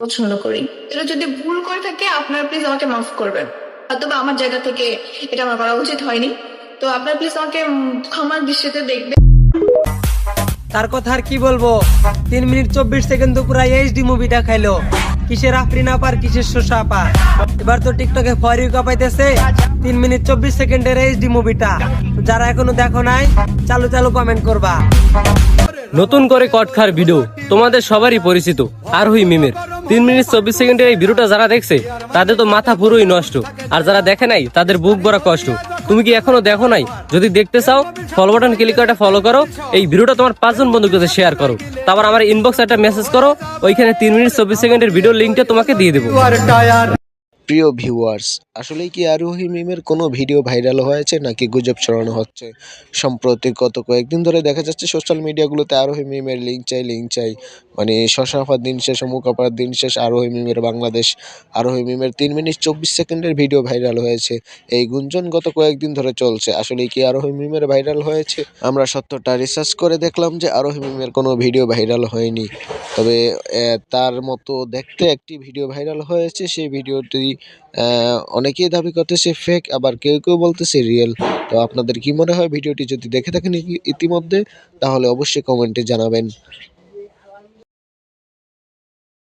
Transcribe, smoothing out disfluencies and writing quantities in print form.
পছন্দ করি। এটা যদি ভুল করে থাকে আপনারা প্লিজ আমাকে মাফ করবেন। হয়তোবা আমার জায়গা থেকে এটা আমার করা উচিত হয়নি। তো আপনারা প্লিজ আমাকে ক্ষমার দৃষ্টিতে দেখবেন। তার কথা আর কি বলবো, 3 মিনিট 24 সেকেন্ড তো পুরা এইচডি মুভি দেখাইলো। কিসের আফরিন আপার কিসের শোষা আপা, এবার তো টিকটকে ফর ইউ কাপাইতেছে 3 মিনিট 24 সেকেন্ডের এইচডি মুভিটা। যারা এখনো দেখো নাই, চালু চালু কমেন্ট করবা। নতুন করে কটখার ভিডিও তোমাদের সবারই পরিচিত আরোহী মিমের 3 মিনিট 24 সেকেন্ডের এই ভিডিওটা যারা দেখছে তাদের তো মাথা পুরোই নষ্ট, আর যারা দেখে নাই তাদের বুক ভরা কষ্ট। তুমি কি এখনো দেখো নাই? যদি দেখতে চাও ফলো বাটন ক্লিক করে ফলো করো, এই ভিডিওটা তোমার 5 জন বন্ধুর কাছে শেয়ার করো, তারপর আমার ইনবক্সে একটা মেসেজ করো, ওইখানে 3 মিনিট 24 সেকেন্ডের ভিডিও লিঙ্কটা তোমাকে দিয়ে দেবো। প্রিয় ভিউয়ার্স, আসলেই কি আরোহী মিমের কোনো ভিডিও ভাইরাল হয়েছে নাকি গুজব ছড়ানো হচ্ছে? সম্প্রতি গত কয়েকদিন ধরে দেখা যাচ্ছে সোশ্যাল মিডিয়াগুলোতে আরোহী মিমের লিঙ্ক চাই, মানে শশা আপার দিন শেষ, অমুক আপার দিন শেষ, আরোহী মিমের বাংলাদেশ। আরোহী মিমের 3 মিনিট 24 সেকেন্ডের ভিডিও ভাইরাল হয়েছে, এই গুঞ্জন গত কয়েকদিন ধরে চলছে। আসলেই কি আরোহী মিমের ভাইরাল হয়েছে? আমরা সত্যটা রিসার্চ করে দেখলাম যে আরোহী মিমের কোনো ভিডিও ভাইরাল হয়নি। তবে তার মতো দেখতে একটি ভিডিও ভাইরাল হয়েছে, সেই ভিডিওটি অনেকেই দাবি করতেছে ফেক, আবার কেউ কেউ বলতেছে রিয়েল। তো আপনাদের কি মনে হয়? ভিডিওটি যদি দেখে থাকেন ইতিমধ্যে, তাহলে অবশ্যই কমেন্টে জানাবেন।